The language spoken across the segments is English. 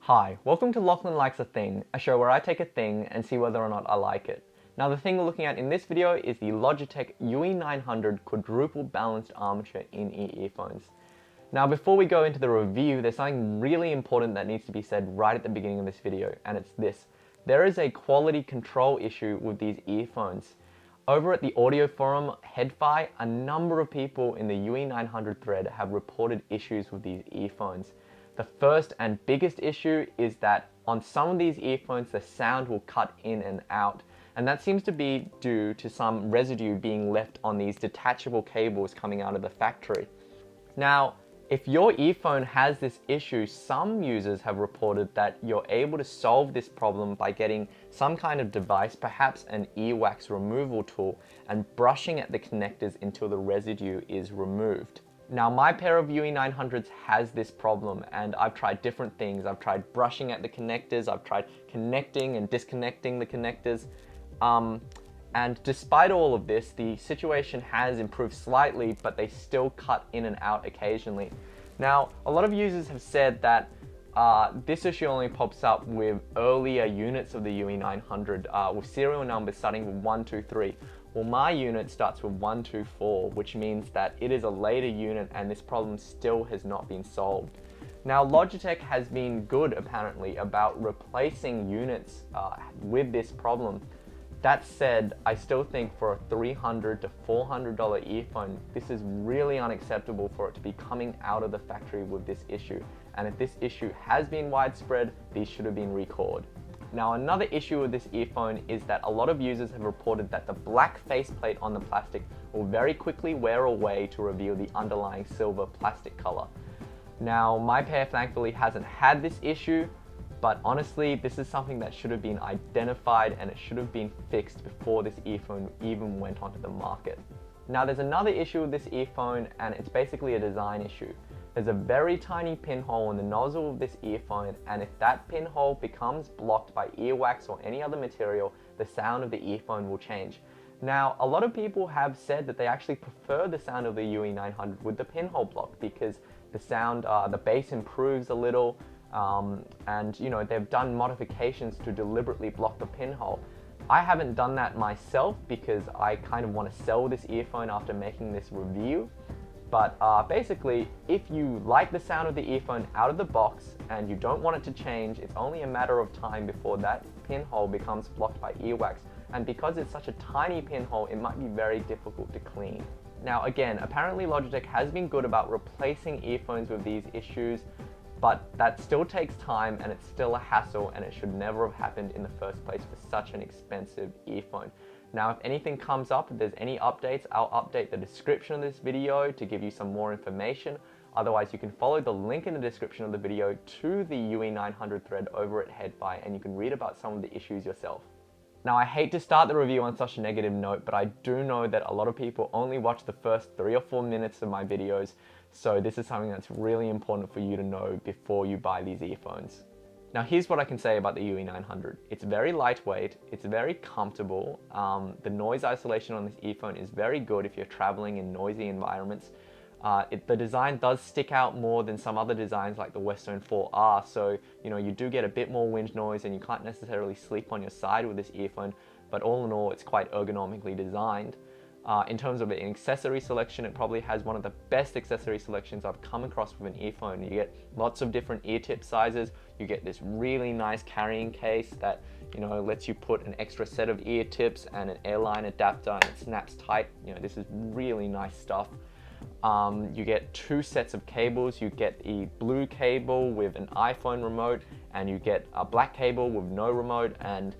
Hi, welcome to Lachlan Likes a Thing, a show where I take a thing and see whether or not I like it. Now the thing we're looking at in this video is the Logitech UE900 quadruple balanced armature in-ear earphones. Now before we go into the review, there's something really important that needs to be said right at the beginning of this video, and it's this. There is a quality control issue with these earphones. Over at the audio forum HeadFi, a number of people in the UE900 thread have reported issues with these earphones. The first and biggest issue is that on some of these earphones the sound will cut in and out, and that seems to be due to some residue being left on these detachable cables coming out of the factory. Now, if your earphone has this issue, some users have reported that you're able to solve this problem by getting some kind of device, perhaps an earwax removal tool, and brushing at the connectors until the residue is removed. Now my pair of UE900s has this problem, and I've tried different things. I've tried brushing at the connectors, I've tried connecting and disconnecting the connectors, and despite all of this, the situation has improved slightly, but they still cut in and out occasionally. Now, a lot of users have said that this issue only pops up with earlier units of the UE900 with serial numbers starting with 123. Well, my unit starts with 124, which means that it is a later unit and this problem still has not been solved. Now, Logitech has been good, apparently, about replacing units with this problem. That said, I still think for a $300 to $400 earphone, this is really unacceptable for it to be coming out of the factory with this issue. And if this issue has been widespread, these should have been recalled. Now, another issue with this earphone is that a lot of users have reported that the black faceplate on the plastic will very quickly wear away to reveal the underlying silver plastic color. Now, my pair thankfully hasn't had this issue, but honestly, this is something that should have been identified and it should have been fixed before this earphone even went onto the market. Now, there's another issue with this earphone, and it's basically a design issue. There's a very tiny pinhole in the nozzle of this earphone, and if that pinhole becomes blocked by earwax or any other material, the sound of the earphone will change. Now, a lot of people have said that they actually prefer the sound of the UE900 with the pinhole blocked because the sound, the bass improves a little, and they've done modifications to deliberately block the pinhole. I haven't done that myself because I kind of want to sell this earphone after making this review. But basically, if you like the sound of the earphone out of the box and you don't want it to change, it's only a matter of time before that pinhole becomes blocked by earwax. And because it's such a tiny pinhole, it might be very difficult to clean. Now again, apparently Logitech has been good about replacing earphones with these issues, but that still takes time and it's still a hassle, and it should never have happened in the first place for such an expensive earphone. Now, if anything comes up, if there's any updates, I'll update the description of this video to give you some more information. Otherwise, you can follow the link in the description of the video to the UE900 thread over at HeadFi, and you can read about some of the issues yourself. Now, I hate to start the review on such a negative note, but I do know that a lot of people only watch the first 3 or 4 minutes of my videos, so this is something that's really important for you to know before you buy these earphones. Now, here's what I can say about the UE900. It's very lightweight, it's very comfortable. The noise isolation on this earphone is very good if you're traveling in noisy environments. The design does stick out more than some other designs like the Westone 4R, so you do get a bit more wind noise and you can't necessarily sleep on your side with this earphone, but all in all, it's quite ergonomically designed. In terms of an accessory selection, it probably has one of the best accessory selections I've come across with an earphone. You get lots of different ear tip sizes, you get this really nice carrying case that lets you put an extra set of ear tips and an airline adapter, and it snaps tight. This is really nice stuff. You get 2 sets of cables. You get a blue cable with an iPhone remote, and you get a black cable with no remote, and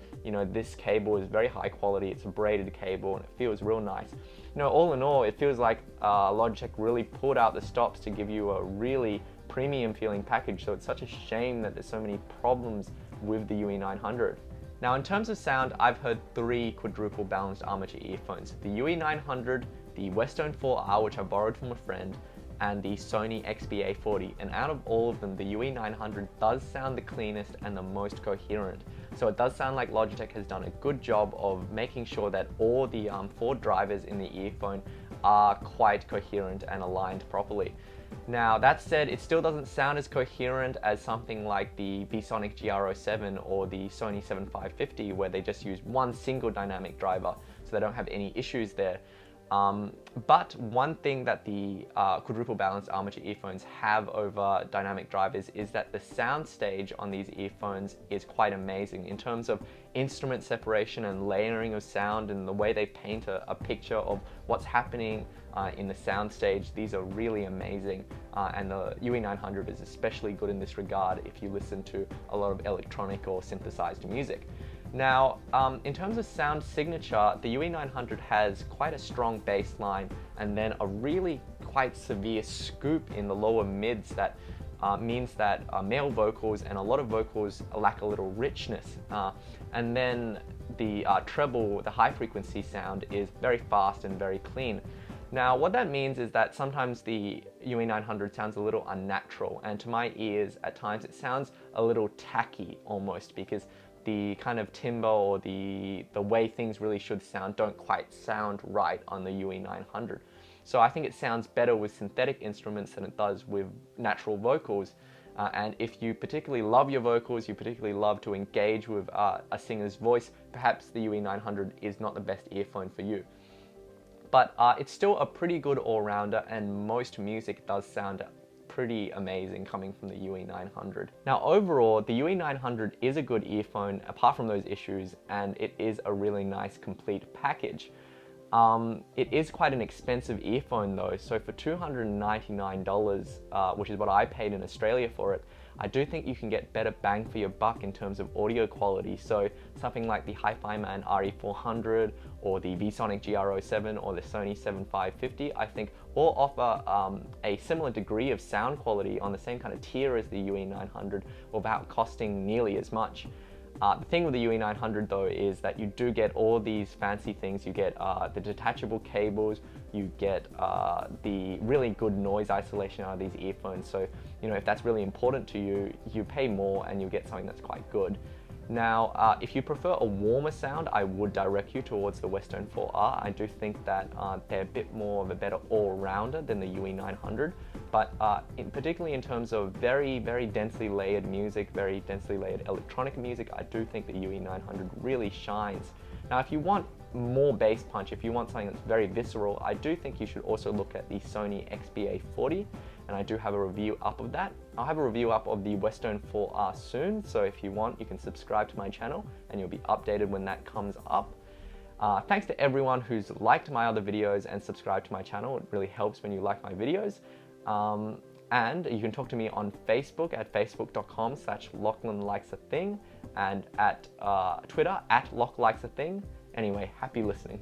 this cable is very high quality. It's a braided cable and it feels real nice. All in all, it feels like Logitech really pulled out the stops to give you a really premium feeling package, so it's such a shame that there's so many problems with the UE900. Now, in terms of sound, I've heard 3 quadruple balanced armature earphones: the UE900, the Westone 4R, which I borrowed from a friend, and the Sony XB-A40, and out of all of them, the UE900 does sound the cleanest and the most coherent. So it does sound like Logitech has done a good job of making sure that all the 4 drivers in the earphone are quite coherent and aligned properly. Now that said, it still doesn't sound as coherent as something like the VSonic GR07 or the Sony 7550, where they just use one single dynamic driver, so they don't have any issues there. But one thing that the quadruple balanced armature earphones have over dynamic drivers is that the sound stage on these earphones is quite amazing in terms of instrument separation and layering of sound, and the way they paint a picture of what's happening in the sound stage. These are really amazing, and the UE900 is especially good in this regard if you listen to a lot of electronic or synthesized music. Now, in terms of sound signature, the UE900 has quite a strong bass line and then a really quite severe scoop in the lower mids that means that male vocals and a lot of vocals lack a little richness. And then the treble, the high frequency sound, is very fast and very clean. Now, what that means is that sometimes the UE900 sounds a little unnatural, and to my ears, at times it sounds a little tacky almost, because the kind of timbre or the way things really should sound don't quite sound right on the UE900. So I think it sounds better with synthetic instruments than it does with natural vocals. And if you particularly love your vocals, you particularly love to engage with a singer's voice, perhaps the UE900 is not the best earphone for you. But it's still a pretty good all-rounder, and most music does sound pretty amazing coming from the UE900. Now overall, the UE900 is a good earphone apart from those issues, and it is a really nice complete package. It is quite an expensive earphone though, so for $299, which is what I paid in Australia for it, I do think you can get better bang for your buck in terms of audio quality. So something like the Hi-Fi Man RE400 or the VSonic GR07 or the Sony 7550, I think all offer a similar degree of sound quality on the same kind of tier as the UE900 without costing nearly as much. The thing with the UE900 though is that you do get all these fancy things. You get the detachable cables, you get the really good noise isolation out of these earphones. So, you know, if that's really important to you, you pay more and you get something that's quite good. Now, if you prefer a warmer sound, I would direct you towards the Westone 4R. I do think that they're a bit more of a better all-rounder than the UE900, but particularly in terms of very, very densely layered music, very densely layered electronic music, I do think the UE900 really shines. Now, if you want more bass punch, if you want something that's very visceral, I do think you should also look at the Sony XBA40, and I do have a review up of that. I'll have a review up of the Westone 4R soon, so if you want, you can subscribe to my channel and you'll be updated when that comes up. Thanks to everyone who's liked my other videos and subscribed to my channel. It really helps when you like my videos. And you can talk to me on Facebook at facebook.com/LachlanLikesAthing and at Twitter at LachLikesAthing. Anyway, happy listening.